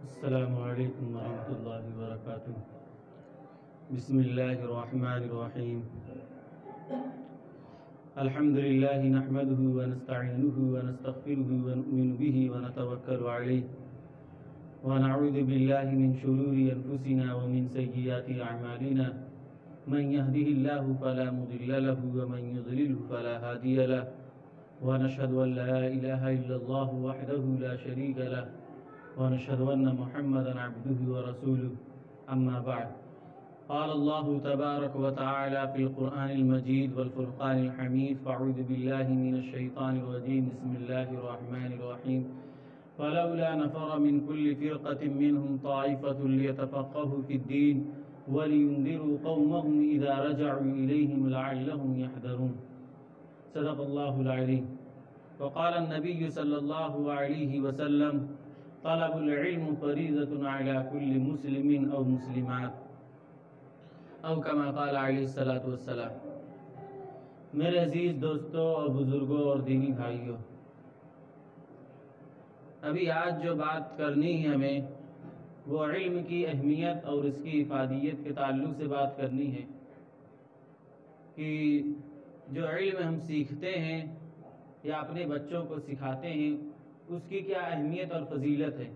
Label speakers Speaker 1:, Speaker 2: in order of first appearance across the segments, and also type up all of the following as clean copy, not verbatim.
Speaker 1: السلام علیکم ورحمۃ اللہ وبرکاتہ۔ بسم اللہ الرحمن الرحیم۔ الحمد للہ نحمده ونستعینه ونستغفره ونؤمن به ونتوکل علیہ ونعوذ باللہ من شرور انفسنا ومن سیئات اعمالنا من يهده الله فلا مضل له ومن يضلله فلا هادي له ونشهد ان لا اله الا الله وحده لا شريك له ونشهد أن محمدا عبده ورسوله أما بعد قال الله تبارك وتعالى في القرآن المجيد والفرقان الحميد فأعوذ بالله من الشيطان الرجيم بسم الله الرحمن الرحيم فلولا نفر من كل فرقة منهم طائفة ليتفقهوا في الدين ولينذروا قومهم إذا رجعوا إليهم لعلهم يحذرون صدق الله العليم وقال النبي صلى الله عليه وسلم طلب العلم فریضۃ علی کل مسلم او مسلمات او کما قال علیہ الصلوۃ والسلام۔ میرے عزیز دوستوں اور بزرگوں اور دینی بھائیوں، ابھی آج جو بات کرنی ہے ہمیں وہ علم کی اہمیت اور اس کی افادیت کے تعلق سے بات کرنی ہے کہ جو علم ہم سیکھتے ہیں یا اپنے بچوں کو سکھاتے ہیں اس کی کیا اہمیت اور فضیلت ہے۔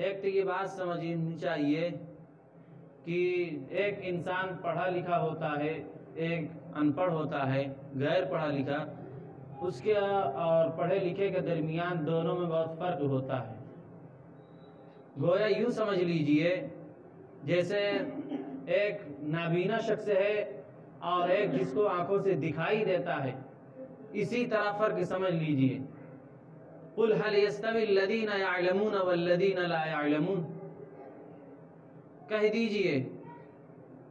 Speaker 1: ایک تو یہ بات سمجھنی چاہیے کہ ایک انسان پڑھا لکھا ہوتا ہے، ایک ان پڑھ ہوتا ہے، غیر پڑھا لکھا، اس کے اور پڑھے لکھے کے درمیان دونوں میں بہت فرق ہوتا ہے۔ گویا یوں سمجھ لیجئے جیسے ایک نابینا شخص ہے اور ایک جس کو آنکھوں سے دکھائی دیتا ہے، اسی طرح فرق سمجھ لیجئے۔ قل هل يستوي الذين يعلمون والذين لا يعلمون، کہہ دیجئے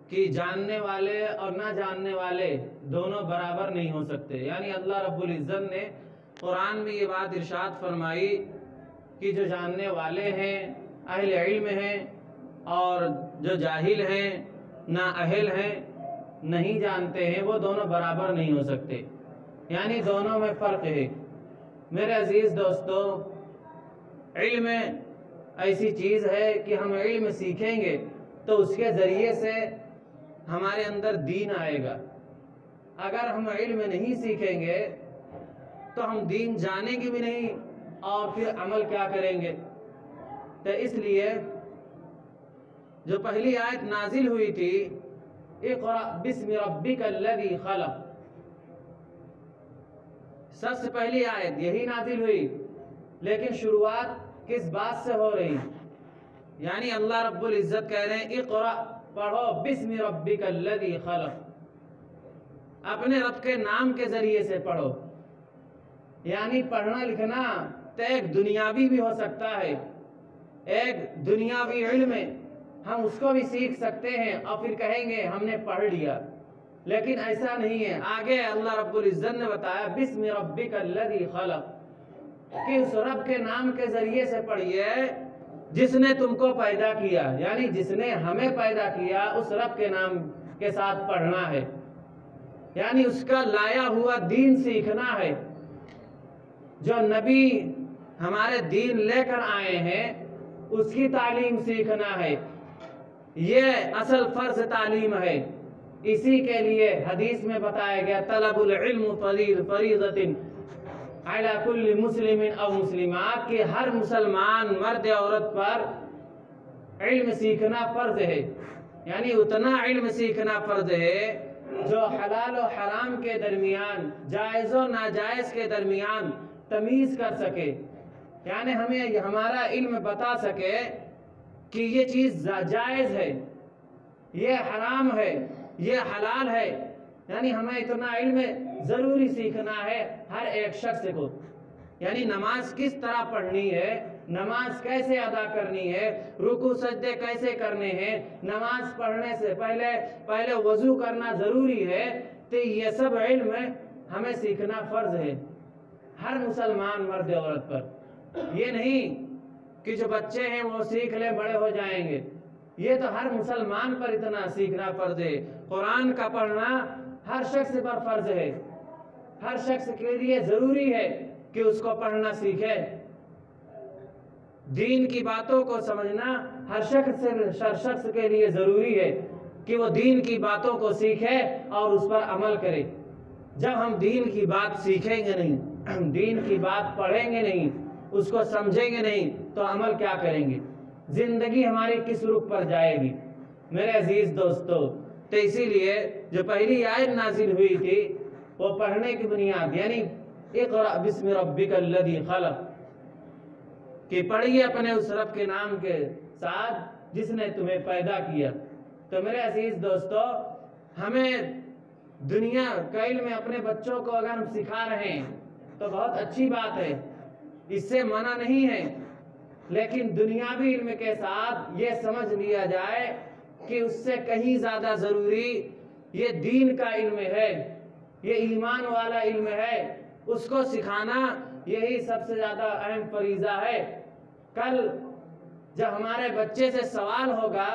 Speaker 1: کہ جاننے والے اور نہ جاننے والے دونوں برابر نہیں ہو سکتے۔ یعنی اللہ رب العزت نے قرآن میں یہ بات ارشاد فرمائی کہ جو جاننے والے ہیں، اہل علم ہیں، اور جو جاہل ہیں، نااہل ہیں، نہیں جانتے ہیں، وہ دونوں برابر نہیں ہو سکتے، یعنی دونوں میں فرق ہے۔ میرے عزیز دوستو، علم ایسی چیز ہے کہ ہم علم سیکھیں گے تو اس کے ذریعے سے ہمارے اندر دین آئے گا۔ اگر ہم علم نہیں سیکھیں گے تو ہم دین جانیں گے بھی نہیں اور پھر عمل کیا کریں گے۔ تو اس لیے جو پہلی آیت نازل ہوئی تھی اقرأ بسم ربک الذی خلق، سب سے پہلی آیت یہی نازل ہوئی، لیکن شروعات کس بات سے ہو رہی؟ یعنی اللہ رب العزت کہہ رہے ہیں اقرأ، پڑھو، بسم ربک الذی خلق، اپنے رب کے نام کے ذریعے سے پڑھو۔ یعنی پڑھنا لکھنا تو ایک دنیاوی بھی ہو سکتا ہے، ایک دنیاوی علم ہم اس کو بھی سیکھ سکتے ہیں اور پھر کہیں گے ہم نے پڑھ لیا، لیکن ایسا نہیں ہے۔ آگے اللہ رب العزت نے بتایا بسم ربک الذی خلق، کہ اس رب کے نام کے ذریعے سے پڑھیے جس نے تم کو پیدا کیا، یعنی جس نے ہمیں پیدا کیا، اس رب کے نام کے ساتھ پڑھنا ہے، یعنی اس کا لایا ہوا دین سیکھنا ہے۔ جو نبی ہمارے دین لے کر آئے ہیں اس کی تعلیم سیکھنا ہے، یہ اصل فرض تعلیم ہے۔ اسی کے لیے حدیث میں بتایا گیا طلب العلم فریضۃ علی کل مسلم او مسلمات، کہ ہر مسلمان مرد عورت پر علم سیکھنا فرض ہے، یعنی اتنا علم سیکھنا فرض ہے جو حلال و حرام کے درمیان، جائز و ناجائز کے درمیان تمیز کر سکے، یعنی ہمیں ہمارا علم بتا سکے کہ یہ چیز جائز ہے، یہ حرام ہے، یہ حلال ہے۔ یعنی ہمیں اتنا علم ضروری سیکھنا ہے ہر ایک شخص کو۔ یعنی نماز کس طرح پڑھنی ہے، نماز کیسے ادا کرنی ہے، رکوع سجدے کیسے کرنے ہیں، نماز پڑھنے سے پہلے وضو کرنا ضروری ہے، تو یہ سب علم ہمیں سیکھنا فرض ہے ہر مسلمان مرد عورت پر۔ یہ نہیں کہ جو بچے ہیں وہ سیکھ لیں بڑے ہو جائیں گے، یہ تو ہر مسلمان پر اتنا سیکھنا فرض ہے۔ قرآن کا پڑھنا ہر شخص پر فرض ہے، ہر شخص کے لیے ضروری ہے کہ اس کو پڑھنا سیکھے۔ دین کی باتوں کو سمجھنا ہر شخص کے لیے ضروری ہے کہ وہ دین کی باتوں کو سیکھے اور اس پر عمل کرے۔ جب ہم دین کی بات سیکھیں گے نہیں، دین کی بات پڑھیں گے نہیں، اس کو سمجھیں گے نہیں، تو عمل کیا کریں گے؟ زندگی ہماری کس رخ پر جائے گی؟ میرے عزیز دوستو، تو اسی لیے جو پہلی آیت نازل ہوئی تھی وہ پڑھنے کی بنیاد، یعنی اقرأ بسم ربک الذی خلق، کہ پڑھیے اپنے اس رب کے نام کے ساتھ جس نے تمہیں پیدا کیا۔ تو میرے عزیز دوستو، ہمیں دنیا کا علم اپنے بچوں کو اگر ہم سکھا رہے ہیں تو بہت اچھی بات ہے، اس سے منع نہیں ہے، لیکن دنیاوی علم کے ساتھ یہ سمجھ لیا جائے کہ اس سے کہیں زیادہ ضروری یہ دین کا علم ہے، یہ ایمان والا علم ہے، اس کو سکھانا یہی سب سے زیادہ اہم فریضہ ہے۔ کل جب ہمارے بچے سے سوال ہوگا،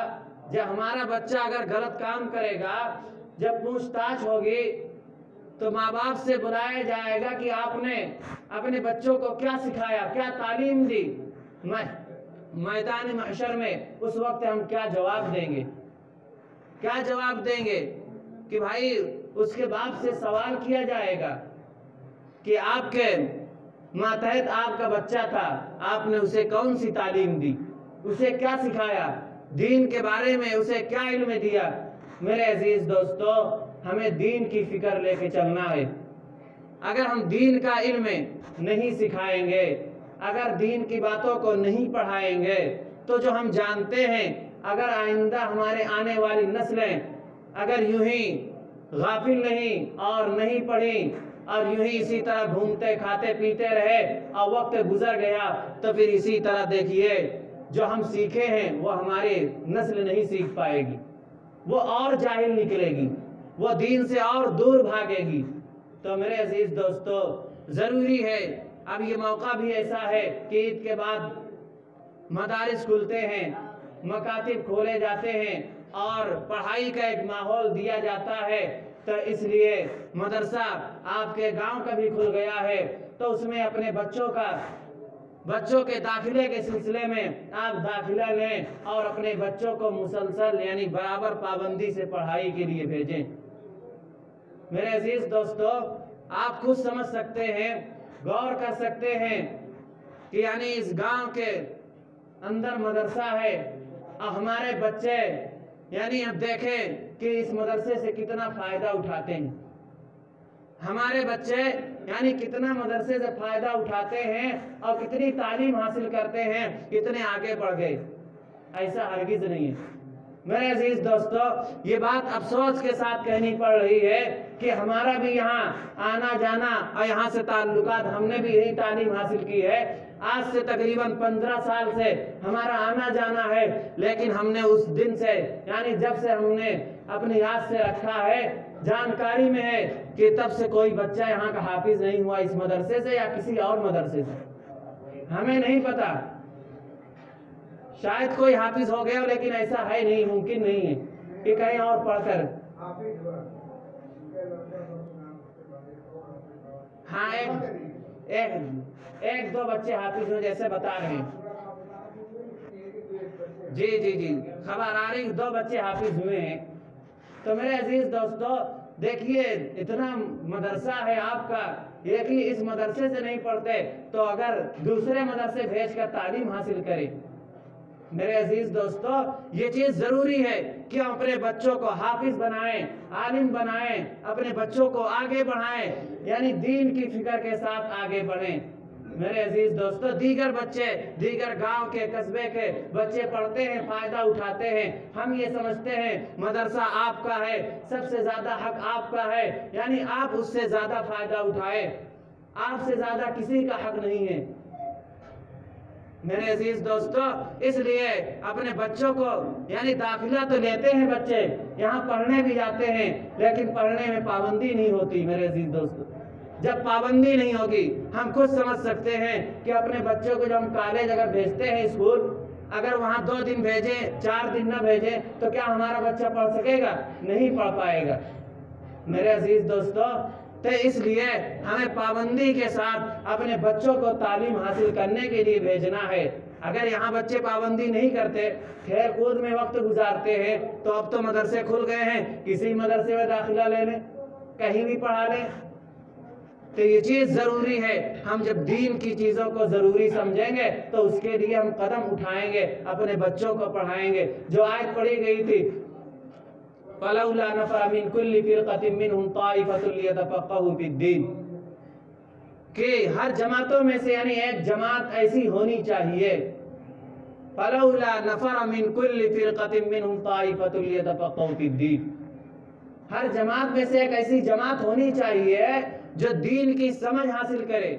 Speaker 1: جب ہمارا بچہ اگر غلط کام کرے گا، جب پوچھ تاچھ ہوگی، تو ماں باپ سے بلایا جائے گا کہ آپ نے اپنے بچوں کو کیا سکھایا، کیا تعلیم دی۔ میدان محشر میں اس وقت ہم کیا جواب دیں گے؟ کیا جواب دیں گے کہ بھائی اس کے باپ سے سوال کیا جائے گا کہ آپ کے ماتحت آپ کا بچہ تھا، آپ نے اسے کون سی تعلیم دی، اسے کیا سکھایا، دین کے بارے میں اسے کیا علم دیا۔ میرے عزیز دوستو، ہمیں دین کی فکر لے کے چلنا ہے۔ اگر ہم دین کا علم نہیں سکھائیں گے، اگر دین کی باتوں کو نہیں پڑھائیں گے، تو جو ہم جانتے ہیں، اگر آئندہ ہمارے آنے والی نسلیں اگر یوں ہی غافل نہیں اور نہیں پڑھی اور یوں ہی اسی طرح گھومتے کھاتے پیتے رہے اور وقت گزر گیا، تو پھر اسی طرح دیکھیے جو ہم سیکھے ہیں وہ ہماری نسل نہیں سیکھ پائے گی، وہ اور جاہل نکلے گی، وہ دین سے اور دور بھاگے گی۔ تو میرے عزیز دوستو، ضروری ہے، اب یہ موقع بھی ایسا ہے کہ عید کے بعد مدارس کھلتے ہیں، مکاتب کھولے جاتے ہیں اور پڑھائی کا ایک ماحول دیا جاتا ہے، تو اس لیے مدرسہ آپ کے گاؤں کا بھی کھل گیا ہے، تو اس میں اپنے بچوں کے داخلے کے سلسلے میں آپ داخلہ لیں اور اپنے بچوں کو مسلسل یعنی برابر پابندی سے پڑھائی کے لیے بھیجیں۔ میرے عزیز دوستو، آپ خود سمجھ سکتے ہیں، غور کر سکتے ہیں کہ یعنی اس گاؤں کے اندر مدرسہ ہے اور ہمارے بچے یعنی اب دیکھیں کہ اس مدرسے سے کتنا فائدہ اٹھاتے ہیں، ہمارے بچے یعنی کتنا مدرسے سے فائدہ اٹھاتے ہیں اور کتنی تعلیم حاصل کرتے ہیں، کتنے آگے بڑھ گئے۔ ایسا ہرگز نہیں ہے میرے عزیز دوستو، یہ بات افسوس کے ساتھ کہنی پڑ رہی ہے کہ ہمارا بھی یہاں آنا جانا اور یہاں سے تعلقات، ہم نے بھی یہی تعلیم حاصل کی ہے، آج سے تقریباً 15 سال سے ہمارا آنا جانا ہے، لیکن ہم نے اس دن سے یعنی جب سے ہم نے اپنی یاد سے رکھا ہے، جانکاری میں ہے کہ تب سے کوئی بچہ یہاں کا حافظ نہیں ہوا اس مدرسے سے یا کسی اور مدرسے سے، ہمیں نہیں پتا، شاید کوئی حافظ ہو گیا لیکن ایسا ہے نہیں، ممکن نہیں ہے کہ کہیں اور پڑھ کر ہاں ایک دو بچے حافظ ہوں جیسے بتا رہے ہیں، جی خبر آ رہی، 2 بچے حافظ ہوئے ہیں۔ تو میرے عزیز دوستو، دیکھیے اتنا مدرسہ ہے آپ کا، یہ کہ اس مدرسے سے نہیں پڑھتے تو اگر دوسرے مدرسے بھیج کر تعلیم حاصل کریں۔ میرے عزیز دوستو، یہ چیز ضروری ہے کہ ہم اپنے بچوں کو حافظ بنائیں، عالم بنائیں، اپنے بچوں کو آگے بڑھائیں، یعنی دین کی فکر کے ساتھ آگے بڑھیں۔ میرے عزیز دوستو، دیگر بچے دیگر گاؤں کے قصبے کے بچے پڑھتے ہیں، فائدہ اٹھاتے ہیں، ہم یہ سمجھتے ہیں مدرسہ آپ کا ہے، سب سے زیادہ حق آپ کا ہے، یعنی آپ اس سے زیادہ فائدہ اٹھائیں، آپ سے زیادہ کسی کا حق نہیں ہے۔ میرے عزیز دوستو، اس لیے اپنے بچوں کو یعنی داخلہ تو لیتے ہیں بچے، یہاں پڑھنے بھی جاتے ہیں، لیکن پڑھنے میں پابندی نہیں ہوتی۔ میرے عزیز دوستو، جب پابندی نہیں ہوگی، ہم خود سمجھ سکتے ہیں کہ اپنے بچوں کو جب ہم کالج اگر بھیجتے ہیں اسکول، اگر وہاں 2 دن بھیجیں 4 دن نہ بھیجیں تو کیا ہمارا بچہ پڑھ سکے گا؟ نہیں پڑھ پائے گا۔ میرے عزیز دوستو، تو اس لیے ہمیں پابندی کے ساتھ اپنے بچوں کو تعلیم حاصل کرنے کے لیے بھیجنا ہے۔ اگر یہاں بچے پابندی نہیں کرتے، کھیل کود میں وقت گزارتے ہیں، تو اب تو مدرسے کھل گئے ہیں، کسی مدرسے میں داخلہ لے لیں، کہیں بھی پڑھا لیں۔ تو یہ چیز ضروری ہے، ہم جب دین کی چیزوں کو ضروری سمجھیں گے تو اس کے لیے ہم قدم اٹھائیں گے، اپنے بچوں کو پڑھائیں گے۔ جو آیت پڑھی گئی تھی فَلَوْلَا نَفَرَ مِنْ كُلِّ فِرْقَةٍ مِّنْهُمْ طَائِفَةٌ لِيَتَفَقَّهُوا فِي الدِّينِ، کہ ہر جماعتوں میں سے یعنی ایک جماعت ایسی ہونی چاہیے۔ فَلَوْلَا نَفَرَ مِنْ كُلِّ فِرْقَةٍ مِّنْهُمْ طَائِفَةٌ لِيَتَفَقَّهُوا فِي الدِّينِ، ہر جماعت میں سے ایک ایسی جماعت ہونی چاہیے جو دین کی سمجھ حاصل کرے،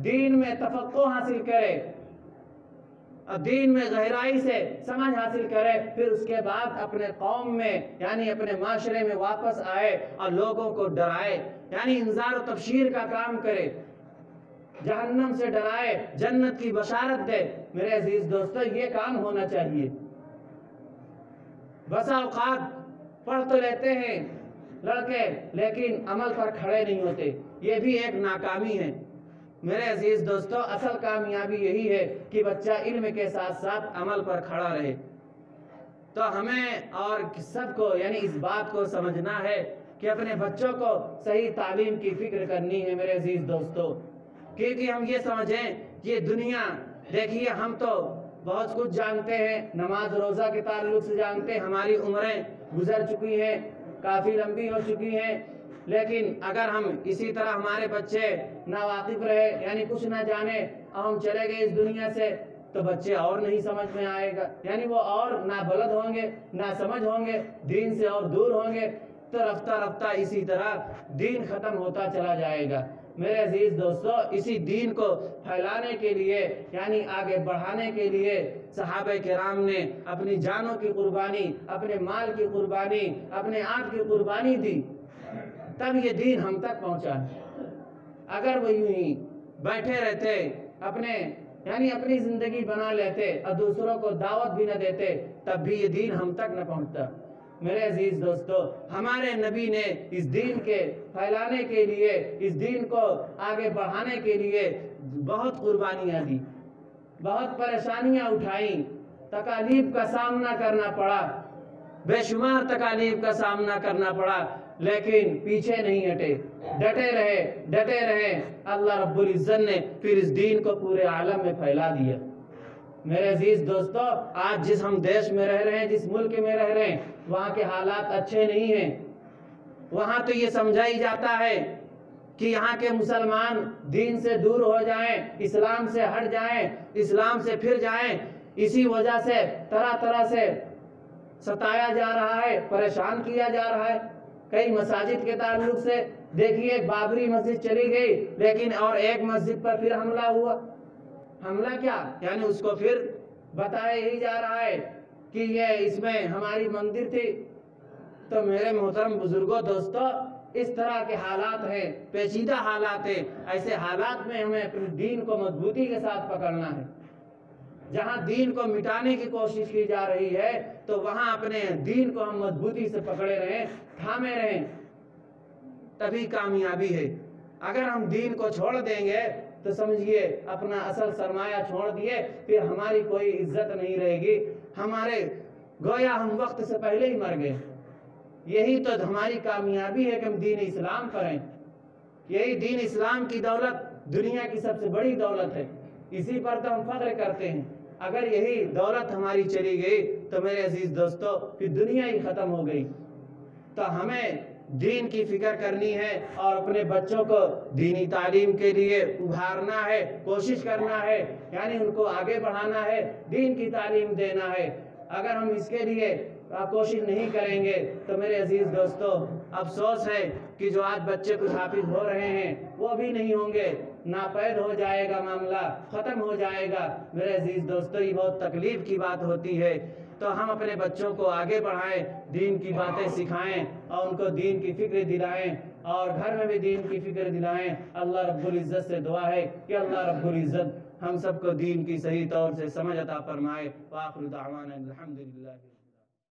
Speaker 1: دین میں تفقہ حاصل کرے، اور دین میں گہرائی سے سمجھ حاصل کرے، پھر اس کے بعد اپنے قوم میں یعنی اپنے معاشرے میں واپس آئے اور لوگوں کو ڈرائے، یعنی انذار و تبشیر کا کام کرے، جہنم سے ڈرائے، جنت کی بشارت دے۔ میرے عزیز دوستو، یہ کام ہونا چاہیے۔ بسا اوقات پڑھ تو لیتے ہیں لڑکے لیکن عمل پر کھڑے نہیں ہوتے، یہ بھی ایک ناکامی ہے۔ میرے عزیز دوستو، اصل کامیابی یہی ہے کہ بچہ علم کے ساتھ ساتھ عمل پر کھڑا رہے۔ تو ہمیں اور سب کو یعنی اس بات کو سمجھنا ہے کہ اپنے بچوں کو صحیح تعلیم کی فکر کرنی ہے۔ میرے عزیز دوستو، کیونکہ ہم یہ سمجھیں یہ دنیا، دیکھیے ہم تو بہت کچھ جانتے ہیں، نماز روزہ کے تعلق سے جانتے ہیں، ہماری عمریں گزر چکی ہیں، کافی لمبی ہو چکی ہیں، لیکن اگر ہم اسی طرح ہمارے بچے ناواقف رہے یعنی کچھ نہ جانے اور ہم چلے گئے اس دنیا سے، تو بچے اور نہیں سمجھ میں آئے گا، یعنی وہ اور نابلد ہوں گے، ناسمجھ ہوں گے، دین سے اور دور ہوں گے، تو رفتہ رفتہ اسی طرح دین ختم ہوتا چلا جائے گا۔ میرے عزیز دوستو، اسی دین کو پھیلانے کے لیے یعنی آگے بڑھانے کے لیے صحابہ کرام نے اپنی جانوں کی قربانی، اپنے مال کی قربانی، اپنے آنکھ کی قربانی دی، تب یہ دین ہم تک پہنچا۔ اگر وہ یوں ہی بیٹھے رہتے، اپنی زندگی بنا لیتے اور دوسروں کو دعوت بھی نہ دیتے، تب بھی یہ دین ہم تک نہ پہنچتا۔ میرے عزیز دوستو، ہمارے نبی نے اس دین کے پھیلانے کے لیے، اس دین کو آگے بڑھانے کے لیے بہت قربانیاں دی، بہت پریشانیاں اٹھائیں، تکالیف کا سامنا کرنا پڑا، بے شمار تکالیف کا سامنا کرنا پڑا، لیکن پیچھے نہیں ہٹے، ڈٹے رہے۔ اللہ رب العزت نے پھر اس دین کو پورے عالم میں پھیلا دیا۔ میرے عزیز دوستو، آج جس ہم دیش میں رہ رہے ہیں، جس ملک میں رہ رہے ہیں، وہاں کے حالات اچھے نہیں ہیں۔ وہاں تو یہ سمجھا ہی جاتا ہے کہ یہاں کے مسلمان دین سے دور ہو جائیں، اسلام سے ہٹ جائیں، اسلام سے پھر جائیں۔ اسی وجہ سے طرح طرح سے ستایا جا رہا ہے، پریشان کیا جا رہا ہے۔ کئی مساجد کے تعلق سے دیکھیے، بابری مسجد چلی گئی، لیکن اور ایک مسجد پر پھر حملہ ہوا۔ حملہ کیا؟ یعنی اس کو پھر بتایا ہی جا رہا ہے کہ یہ اس میں ہماری مندر تھی۔ تو میرے محترم بزرگوں، دوستو، اس طرح کے حالات ہیں، پیچیدہ حالات ہیں۔ ایسے حالات میں ہمیں اپنے دین کو مضبوطی کے ساتھ پکڑنا ہے۔ جہاں دین کو مٹانے کی کوشش کی جا رہی ہے، تو وہاں اپنے دین کو ہم مضبوطی سے پکڑے رہیں، تھامے رہیں، تبھی کامیابی ہے۔ اگر ہم دین کو چھوڑ دیں گے تو سمجھیے اپنا اصل سرمایہ چھوڑ دیے، پھر ہماری کوئی عزت نہیں رہے گی، ہمارے گویا ہم وقت سے پہلے ہی مر گئے۔ یہی تو ہماری کامیابی ہے کہ ہم دین اسلام پر ہیں۔ یہی دین اسلام کی دولت دنیا کی سب سے بڑی دولت ہے، اسی پر تو ہم فخر کرتے ہیں۔ اگر یہی دولت ہماری چلی گئی تو میرے عزیز دوستو، پھر دنیا ہی ختم ہو گئی۔ تو ہمیں دین کی فکر کرنی ہے اور اپنے بچوں کو دینی تعلیم کے لیے ابھارنا ہے، کوشش کرنا ہے، یعنی ان کو آگے بڑھانا ہے، دین کی تعلیم دینا ہے۔ اگر ہم اس کے لیے کوشش نہیں کریں گے تو میرے عزیز دوستو، افسوس ہے کہ جو آج بچے کچھ حافظ ہو رہے ہیں وہ بھی نہیں ہوں گے، ناپید ہو جائے گا، معاملہ ختم ہو جائے گا۔ میرے عزیز دوستو، یہ بہت تکلیف کی بات ہوتی ہے۔ تو ہم اپنے بچوں کو آگے بڑھائیں، دین کی باتیں سکھائیں اور ان کو دین کی فکر دلائیں، اور گھر میں بھی دین کی فکر دلائیں۔ اللہ رب العزت سے دعا ہے کہ اللہ رب العزت ہم سب کو دین کی صحیح طور سے سمجھ عطا فرمائے۔ وآخر دعوانا الحمدللہ۔